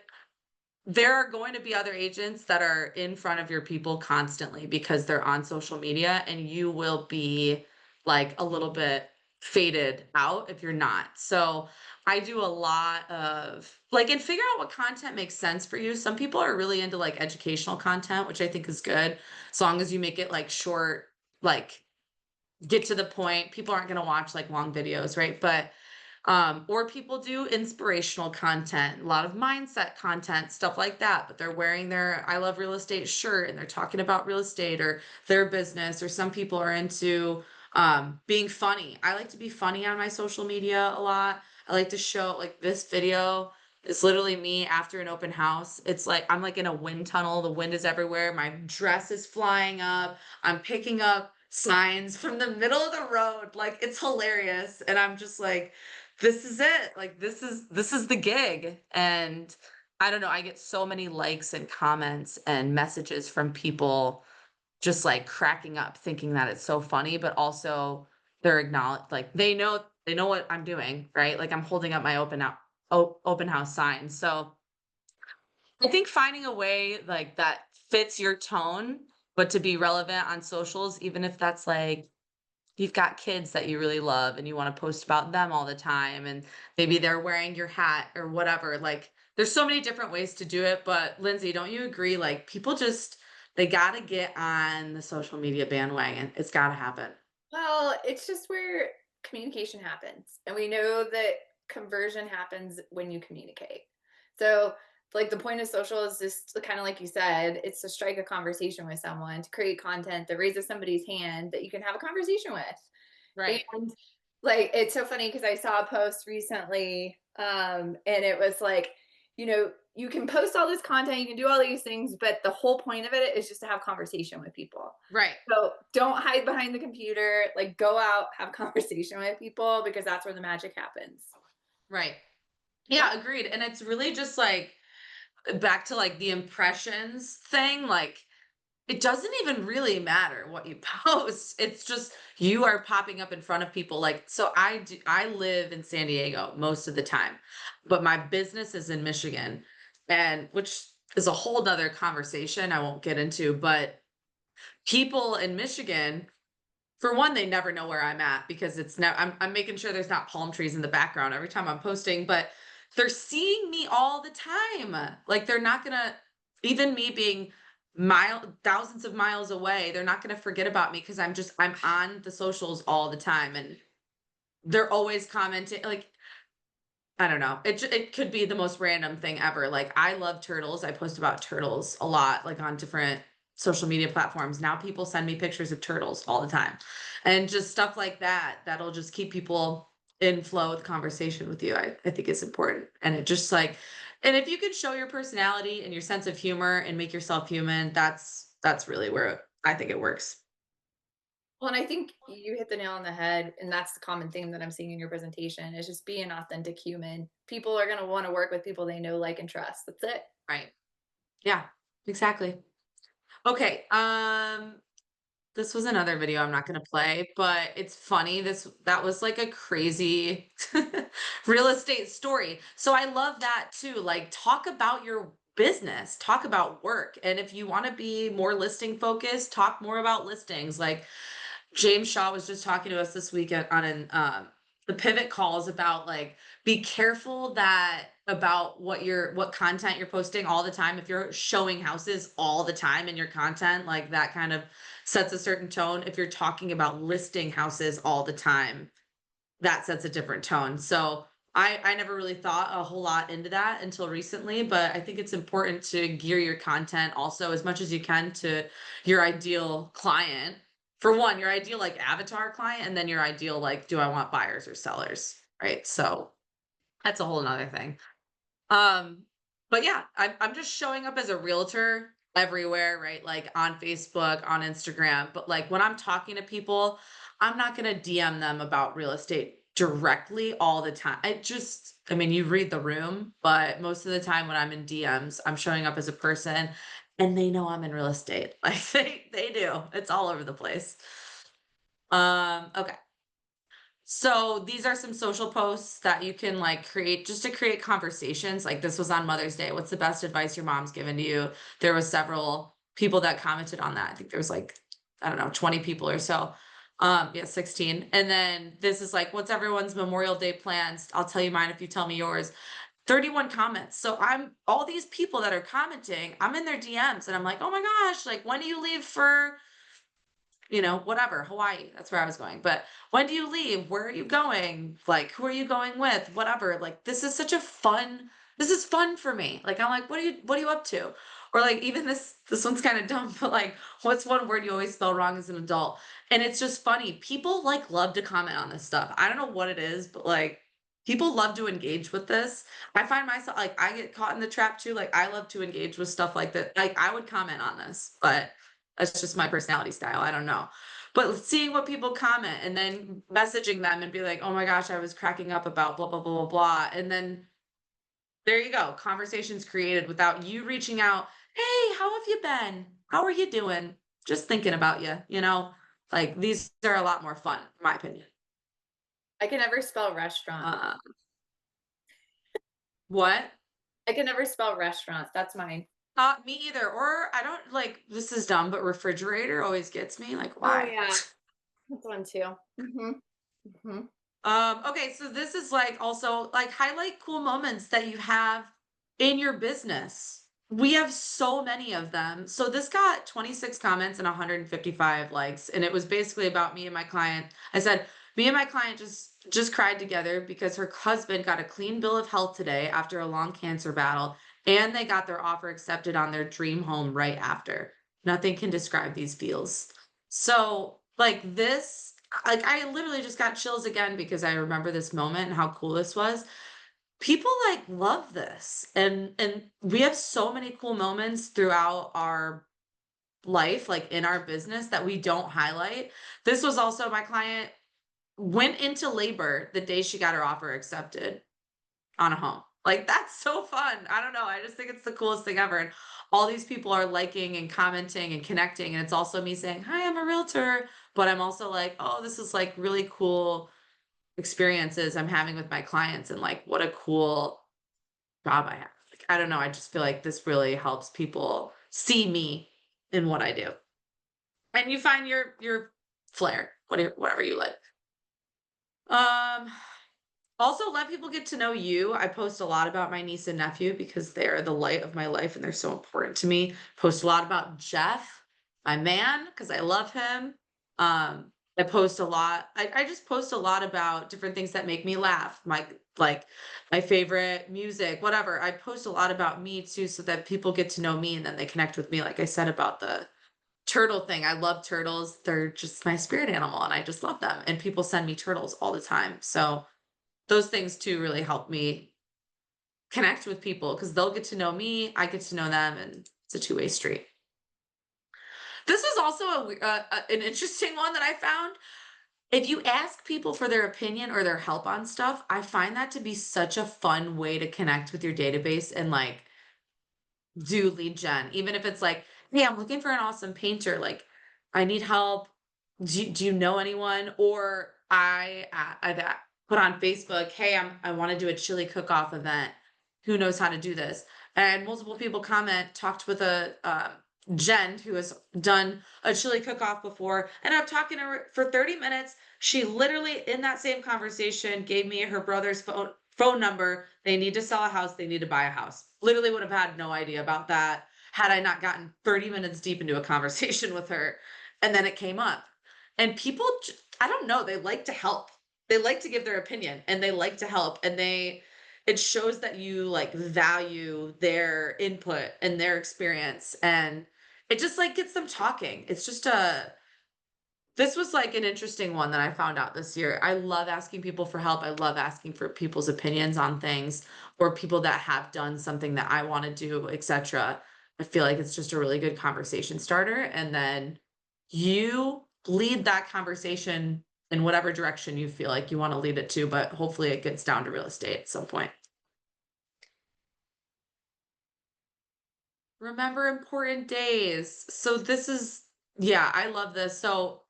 there are going to be other agents that are in front of your people constantly because they're on social media and you will be like a little bit faded out if you're not. So I do a lot of like and figure out what content makes sense for you. Some people are really into like educational content, which I think is good as long as you make it like short, like get to the point. People aren't going to watch like long videos, right? But or people do inspirational content, a lot of mindset content, stuff like that, but they're wearing their I love real estate shirt and they're talking about real estate or their business, or some people are into being funny. I like to be funny on my social media a lot. I like to show like this video is literally me after an open house. It's like I'm like in a wind tunnel, the wind is everywhere, my dress is flying up, I'm picking up signs from the middle of the road. Like it's hilarious. And I'm just like, this is it. Like this is the gig. And I don't know, I get so many likes and comments and messages from people just like cracking up thinking that it's so funny, but also they're acknowledged like they know what I'm doing, right? Like I'm holding up my open house sign. So I think finding a way like that fits your tone, but to be relevant on socials, even if that's like you've got kids that you really love and you want to post about them all the time, and maybe they're wearing your hat or whatever. Like there's so many different ways to do it. But Lindsay, don't you agree? Like people just they gotta get on the social media bandwagon. It's gotta happen. Well, it's just where communication happens. And we know that conversion happens when you communicate. So, like, the point of social is just kind of like you said, it's to strike a conversation with someone, to create content that raises somebody's hand that you can have a conversation with. Right. And like, it's so funny because I saw a post recently, and it was like, you can post all this content, you can do all these things, but the whole point of it is just to have conversation with people. Right. So don't hide behind the computer. Like, go out, have conversation with people, because that's where the magic happens. Right. Yeah, agreed. And it's really just like back to like the impressions thing. Like it doesn't even really matter what you post. It's just you are popping up in front of people. Like, so I live in San Diego most of the time, but my business is in Michigan, and which is a whole nother conversation I won't get into, but people in Michigan, for one, they never know where I'm at because it's now I'm making sure there's not palm trees in the background every time I'm posting, but they're seeing me all the time. Like they're not gonna, even me being thousands of miles away, they're not gonna forget about me because I'm on the socials all the time, and they're always commenting. Like I don't know. It could be the most random thing ever. Like I love turtles. I post about turtles a lot, like on different social media platforms. Now people send me pictures of turtles all the time. And just stuff like that, that'll just keep people in flow with conversation with you. I think it's important. And it just like, and if you can show your personality and your sense of humor and make yourself human, that's really where I think it works. Well, and I think you hit the nail on the head, and that's the common theme that I'm seeing in your presentation is just be an authentic human. People are going to want to work with people they know, like, and trust. That's it. Right. Yeah, exactly. Okay. This was another video I'm not gonna play, but it's funny. That was like a crazy real estate story. So I love that too. Like talk about your business, talk about work. And if you want to be more listing focused, talk more about listings. Like James Shaw was just talking to us this weekend on the pivot calls about like be careful that about what content you're posting all the time. If you're showing houses all the time in your content, like that kind of sets a certain tone. If you're talking about listing houses all the time, that sets a different tone. So I never really thought a whole lot into that until recently, but I think it's important to gear your content also as much as you can to your ideal client. For one, your ideal like avatar client, and then your ideal like, do I want buyers or sellers? Right. So that's a whole nother thing. Um, but yeah, I'm just showing up as a realtor everywhere, right? Like on Facebook, on Instagram. But like when I'm talking to people, I'm not gonna DM them about real estate directly all the time. I mean, you read the room, but most of the time when I'm in DMs, I'm showing up as a person and they know I'm in real estate. Like they do. It's all over the place. Okay. So these are some social posts that you can like create just to create conversations. Like this was on Mother's Day. What's the best advice your mom's given to you? There was several people that commented on that. I think there was like, I don't know, 20 people or so. Yeah, 16. And then this is like, what's everyone's Memorial Day plans? I'll tell you mine if you tell me yours. 31 comments. So I'm all these people that are commenting, I'm in their DMs and I'm like, oh my gosh, like when do you leave for whatever, Hawaii, that's where I was going. But when do you leave? Where are you going? Like, who are you going with? Whatever. Like, this is fun for me. Like, I'm like, what are you up to? Or like, even this one's kind of dumb, but like, what's one word you always spell wrong as an adult? And it's just funny. People like love to comment on this stuff. I don't know what it is, but like, people love to engage with this. I find myself like, I get caught in the trap too. Like, I love to engage with stuff like that. Like, I would comment on this, but that's just my personality style. I don't know. But seeing what people comment and then messaging them and be like, oh my gosh, I was cracking up about blah, blah, blah, blah, blah. And then there you go. Conversations created without you reaching out. Hey, how have you been? How are you doing? Just thinking about you. Like these are a lot more fun, in my opinion. I can never spell restaurant. What? I can never spell restaurants. That's mine. Me either. Or I don't like, this is dumb, but refrigerator always gets me. Like, Oh why? yeah, that's one too. Hmm. Hmm. Okay, so this is like also like highlight cool moments that you have in your business. We have so many of them. So this got 26 comments and 155 likes, and it was basically about me and my client. I said, me and my client just cried together because her husband got a clean bill of health today after a long cancer battle, and they got their offer accepted on their dream home right after. Nothing can describe these feels. So, like this, like I literally just got chills again because I remember this moment and how cool this was. People like love this. And we have so many cool moments throughout our life, like in our business that we don't highlight. This was also my client went into labor the day she got her offer accepted on a home. Like that's so fun. I don't know. I just think it's the coolest thing ever. And all these people are liking and commenting and connecting. And it's also me saying, "Hi, I'm a realtor." But I'm also like, "Oh, this is like really cool experiences I'm having with my clients and like what a cool job I have." Like, I don't know. I just feel like this really helps people see me in what I do. And you find your flair, whatever you like. Um Also, let people get to know you. I post a lot about my niece and nephew because they're the light of my life and they're so important to me. Post a lot about Jeff, my man, because I love him. I post a lot. I just post a lot about different things that make me laugh. My like my favorite music, whatever. I post a lot about me too, so that people get to know me and then they connect with me. Like I said about the turtle thing. I love turtles. They're just my spirit animal and I just love them. And people send me turtles all the time. So those things too really help me connect with people because they'll get to know me, I get to know them, and it's a two-way street. This is also an interesting one that I found. If you ask people for their opinion or their help on stuff, I find that to be such a fun way to connect with your database and like do lead gen, even if it's like, hey, I'm looking for an awesome painter. Like, I need help. Do you know anyone? Or I put on Facebook, hey, I want to do a chili cook-off event. Who knows how to do this? And multiple people talked with a Jen who has done a chili cook-off before, and I'm talking to her for 30 minutes. She literally in that same conversation gave me her brother's phone number. They need to sell a house, they need to buy a house. Literally would have had no idea about that had I not gotten 30 minutes deep into a conversation with her. And then it came up. And people, I don't know, they like to help. They like to give their opinion and they like to help. And it shows that you like value their input and their experience. And it just like gets them talking. It's just this was like an interesting one that I found out this year. I love asking people for help. I love asking for people's opinions on things or people that have done something that I want to do, etc. I feel like it's just a really good conversation starter. And then you lead that conversation in whatever direction you feel like you want to lead it to, but hopefully it gets down to real estate at some point. Remember important days. So this is, yeah, I love this. So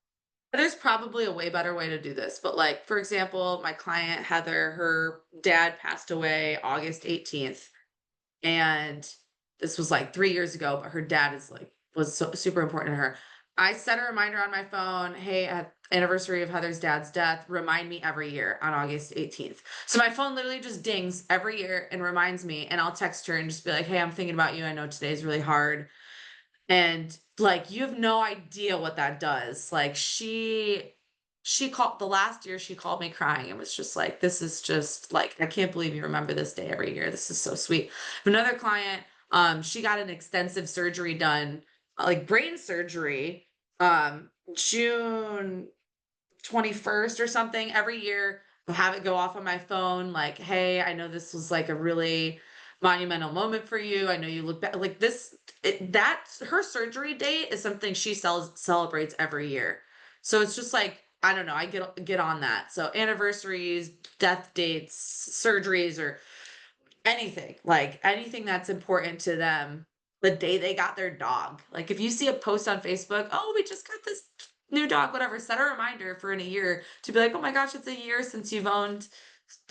there's probably a way better way to do this, but like, for example, my client Heather, her dad passed away August 18th, and this was like 3 years ago, but her dad was super important to her. I set a reminder on my phone, hey, at anniversary of Heather's dad's death, remind me every year on August 18th. So my phone literally just dings every year and reminds me, and I'll text her and just be like, hey, I'm thinking about you. I know today's really hard. And like you have no idea what that does. Like she called the last year she called me crying and was just like, this is just like, I can't believe you remember this day every year. This is so sweet. Another client, she got an extensive surgery done, like brain surgery, June 21st or something every year. I'll have it go off on my phone like, hey, I know this was like a really monumental moment for you. I know you look back like this. That her surgery date is something she celebrates every year. So it's just like I don't know. I get on that. So anniversaries, death dates, surgeries, or anything like anything that's important to them. The day they got their dog. Like if you see a post on Facebook, oh, we just got this new dog, whatever, set a reminder for in a year to be like, oh my gosh, it's a year since you've owned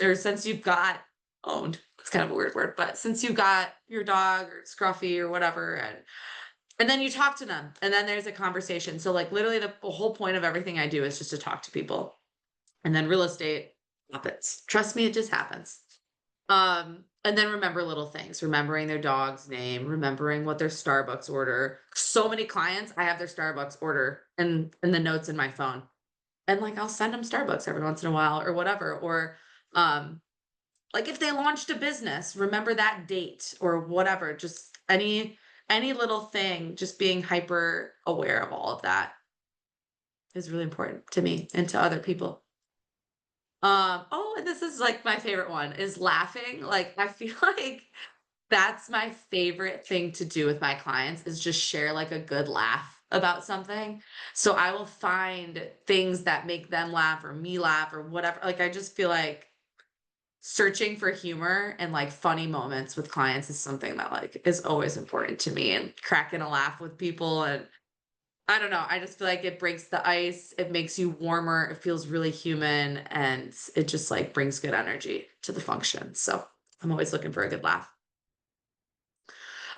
or since you've got owned. It's kind of a weird word, but since you got your dog or Scruffy or whatever, and then you talk to them, and then there's a conversation. So like literally the whole point of everything I do is just to talk to people. And then real estate happens. Trust me, it just happens. And then remember little things, remembering their dog's name, remembering what their Starbucks order. So many clients, I have their Starbucks order in the notes in my phone. And like I'll send them Starbucks every once in a while or whatever. Or like if they launched a business, remember that date or whatever. Just any little thing, just being hyper aware of all of that is really important to me and to other people. Oh, and this is like my favorite one is laughing. Like I feel like that's my favorite thing to do with my clients is just share like a good laugh about something. So I will find things that make them laugh or me laugh or whatever. Like I just feel like searching for humor and like funny moments with clients is something that like is always important to me, and cracking a laugh with people. And I don't know, I just feel like it breaks the ice, it makes you warmer, it feels really human, and it just like brings good energy to the function. So I'm always looking for a good laugh.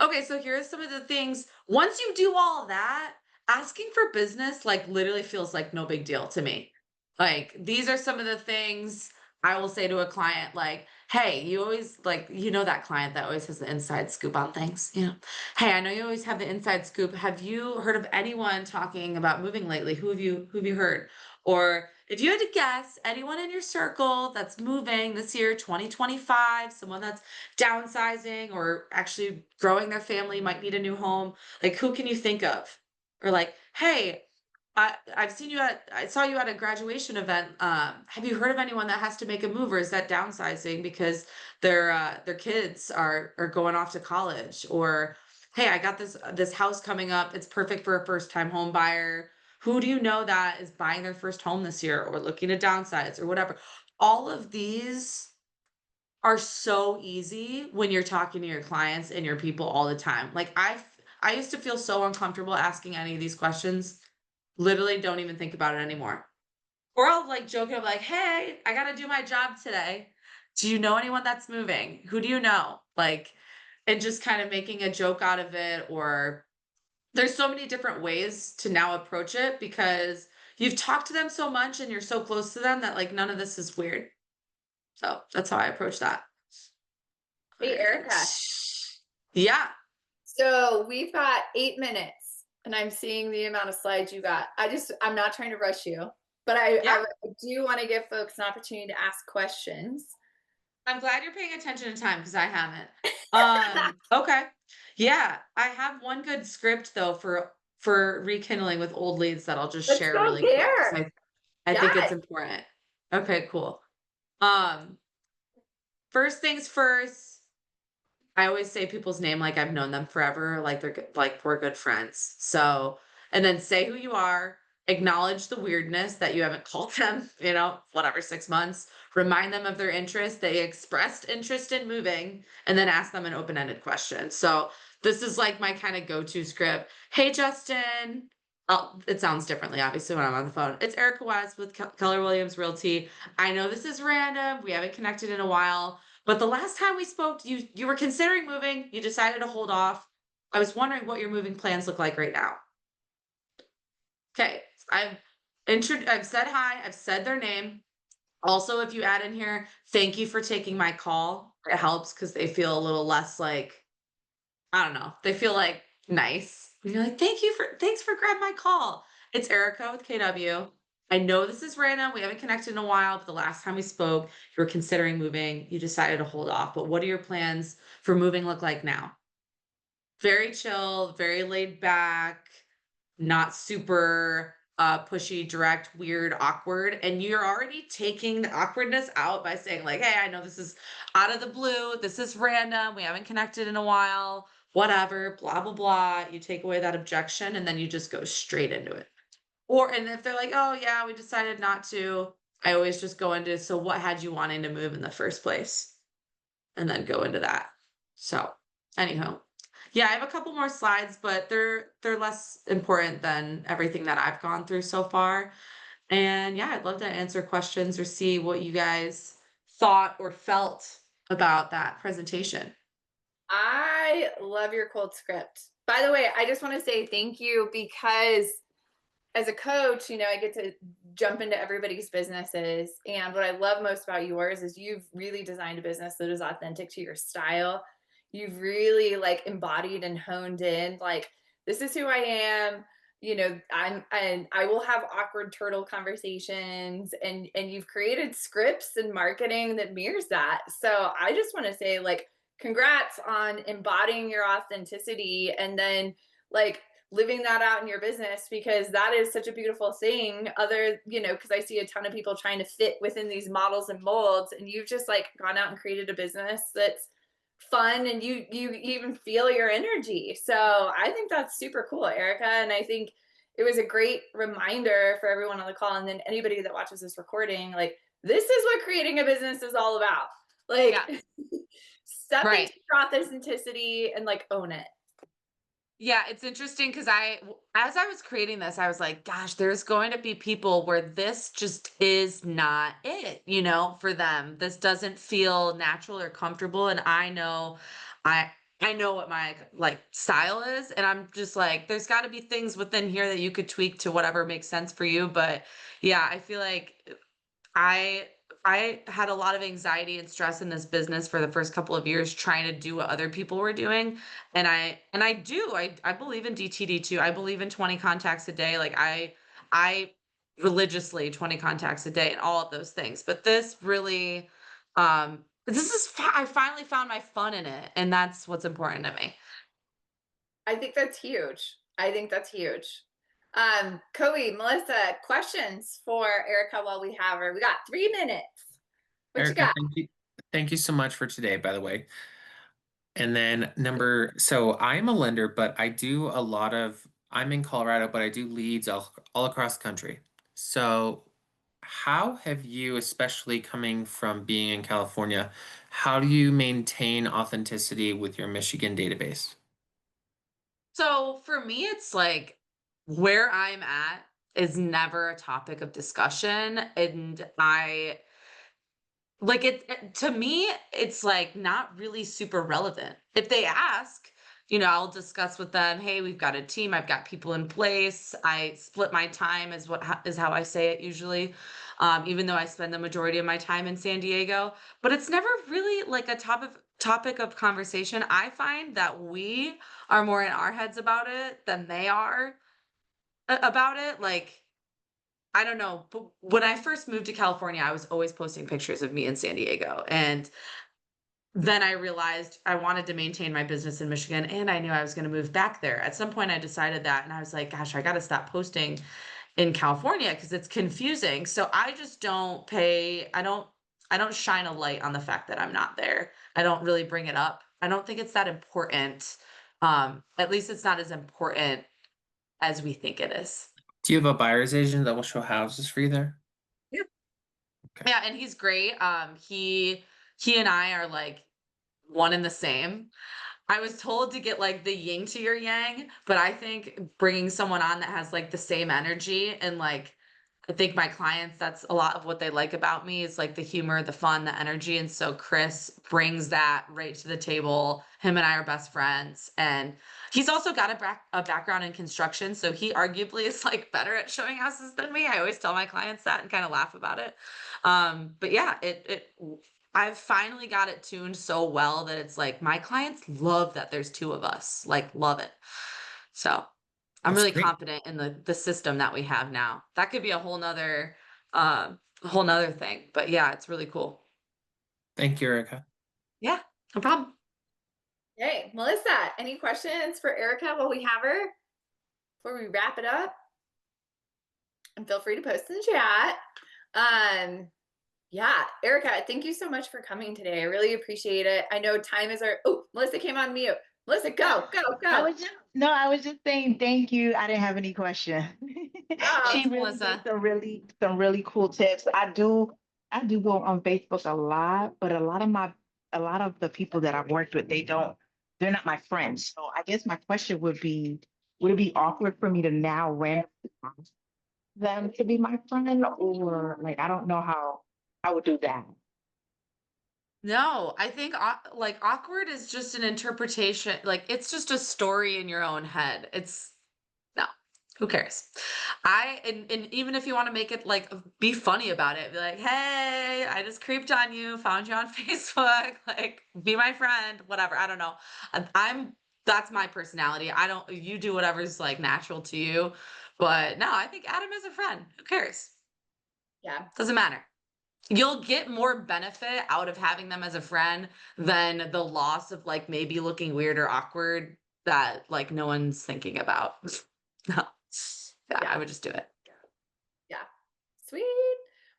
Okay, so here's some of the things. Once you do all of that, asking for business like literally feels like no big deal to me. Like these are some of the things I will say to a client like, "Hey, you always like that client that always has the inside scoop on things, Hey, I know you always have the inside scoop. Have you heard of anyone talking about moving lately? Who have you heard? Or if you had to guess, anyone in your circle that's moving this year, 2025, someone that's downsizing or actually growing their family, might need a new home, like who can you think of? Or like, hey, I saw you at a graduation event. Have you heard of anyone that has to make a move or is that downsizing because their kids are going off to college? Or hey, I got this house coming up. It's perfect for a first time home buyer. Who do you know that is buying their first home this year or looking to downsize or whatever? All of these are so easy when you're talking to your clients and your people all the time. Like I used to feel so uncomfortable asking any of these questions. Literally don't even think about it anymore. Or I'll like joke, I'm like, "Hey, I got to do my job today. Do you know anyone that's moving? Who do you know?" Like, and just kind of making a joke out of it. Or there's so many different ways to now approach it because you've talked to them so much and you're so close to them that like none of this is weird. So that's how I approach that. Hey, Erica. Yeah. So we've got 8 minutes and I'm seeing the amount of slides you got. I'm not trying to rush you, but I do want to give folks an opportunity to ask questions. I'm glad you're paying attention to time because I haven't. Okay. Yeah, I have one good script though for rekindling with old leads that I'll just Let's share go really quick. 'Cause there. I think it's Yes. important. Okay, cool. Um, First things first, I always say people's name like I've known them forever, like like we're good friends. So, and then say who you are, acknowledge the weirdness that you haven't called them, whatever, 6 months. Remind them of their interest. They expressed interest in moving, and then ask them an open-ended question. So this is like my kind of go-to script. Hey, Justin. Oh, it sounds differently, obviously, when I'm on the phone. It's Erica West with Keller Williams Realty. I know this is random. We haven't connected in a while. But the last time we spoke, you were considering moving, you decided to hold off. I was wondering what your moving plans look like right now. Okay, I've said hi, I've said their name. Also, if you add in here, thank you for taking my call. It helps because they feel a little less like, I don't know, they feel like nice. You're like, thanks for grabbing my call. It's Erica with KW. I know this is random. We haven't connected in a while, but the last time we spoke, you were considering moving. You decided to hold off. But what do your plans for moving look like now? Very chill, very laid back, not super pushy, direct, weird, awkward. And you're already taking the awkwardness out by saying, like, hey, I know this is out of the blue. This is random. We haven't connected in a while. Whatever, blah, blah, blah. You take away that objection and then you just go straight into it. And if they're like, "Oh, yeah, we decided not to," I always just go into, "So what had you wanting to move in the first place?" And then go into that. So, anyhow. Yeah, I have a couple more slides, but they're less important than everything that I've gone through so far. And yeah, I'd love to answer questions or see what you guys thought or felt about that presentation. I love your cold script. By the way, I just want to say thank you because as a coach, I get to jump into everybody's businesses. And what I love most about yours is you've really designed a business that is authentic to your style. You've really like embodied and honed in, like, this is who I am. And I will have awkward turtle conversations, and you've created scripts and marketing that mirrors that. So I just want to say, like, congrats on embodying your authenticity and then like living that out in your business, because that is such a beautiful thing. Because I see a ton of people trying to fit within these models and molds, and you've just like gone out and created a business that's fun, and you even feel your energy. So I think that's super cool, Erica. And I think it was a great reminder for everyone on the call, and then anybody that watches this recording, like, this is what creating a business is all about. Like, Yeah. step Right. into your authenticity and like own it. Yeah, it's interesting because as I was creating this, I was like, gosh, there's going to be people where this just is not it, for them. This doesn't feel natural or comfortable. And I, I know what my like style is. And I'm just like, there's got to be things within here that you could tweak to whatever makes sense for you. But yeah, I feel like I I had a lot of anxiety and stress in this business for the first couple of years trying to do what other people were doing. And I believe in DTD too. I believe in 20 contacts a day. Like I religiously 20 contacts a day and all of those things. But this really I finally found my fun in it, and that's what's important to me. I think that's huge. I think that's huge. Cody, Melissa, questions for Erica while we have her. We got 3 minutes. What you Erica, got? thank you so much for today, by the way. And then so I'm a lender, but I'm in Colorado, but I do leads all across the country. So how have you, especially coming from being in California, how do you maintain authenticity with your Michigan database? So for me, it's like where I'm at is never a topic of discussion. And to me, it's like not really super relevant. If they ask, I'll discuss with them, hey, we've got a team, I've got people in place. I split my time is how I say it usually. Even though I spend the majority of my time in San Diego, but it's never really like a topic of conversation. I find that we are more in our heads about it than they are about it. Like, I don't know, but when I first moved to California, I was always posting pictures of me in San Diego. And then I realized I wanted to maintain my business in Michigan, and I knew I was going to move back there. At some point I decided that, and I was like, gosh, I got to stop posting in California because it's confusing. So I just I don't shine a light on the fact that I'm not there. I don't really bring it up. I don't think it's that important. At least it's not as important as we think it is. Do you have a buyer's agent that will show houses for you there? Yeah. Okay. Yeah, and he's great. He and I are like one and the same. I was told to get like the yin to your yang, but I think bringing someone on that has like the same energy, and like I think my clients, that's a lot of what they like about me is like the humor, the fun, the energy. And so Chris brings that right to the table. Him and I are best friends. And he's also got a background in construction. So he arguably is like better at showing houses than me. I always tell my clients that and kind of laugh about it. But yeah, I've finally got it tuned so well that it's like my clients love that there's two of us, like love it. So I'm That's really great. confident in the system that we have now. That could be a whole nother thing. But yeah, it's really cool. Thank you, Erica. Yeah, no problem. Hey, Melissa, any questions for Erica while we have her before we wrap it up? And feel free to post in the chat. Yeah, Erica, thank you so much for coming today. I really appreciate it. I know time is Melissa came on mute. Melissa, go. I was just saying thank you. I didn't have any question. Oh, She Thanks, really gave Melissa. some really cool tips. I do go on Facebook a lot, but a lot of the people that I've worked with, they're not my friends. So I guess my question would it be awkward for me to now randomly ask them to be my friend, or like I don't know how I would do that. No, I think like awkward is just an interpretation. Like it's just a story in your own head. It's no, who cares? And even if you want to make it like be funny about it, be like, hey, I just creeped on you, found you on Facebook, like be my friend, whatever. I don't know. I'm that's my personality. I don't you do whatever's like natural to you. But no, I think Adam is a friend. Who cares? Yeah. Doesn't matter. You'll get more benefit out of having them as a friend than the loss of like maybe looking weird or awkward that like no one's thinking about. No. Yeah, I would just do it. Yeah. Sweet.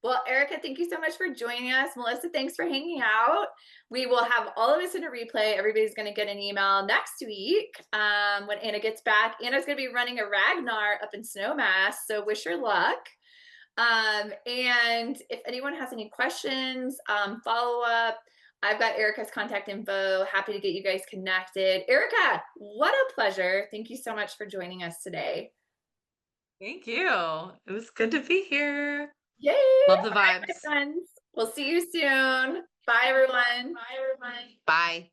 Well, Erica, thank you so much for joining us. Melissa, thanks for hanging out. We will have all of this in a replay. Everybody's going to get an email next week when Anna gets back. Anna's going to be running a Ragnar up in Snowmass, so wish her luck. And if anyone has any questions, follow up, I've got Erica's contact info. Happy to get you guys connected. Erica, what a pleasure. Thank you so much for joining us today. Thank you. It was good to be here. Yay! Love the All right, vibes. my friends. We'll see you soon. Bye, everyone. Bye.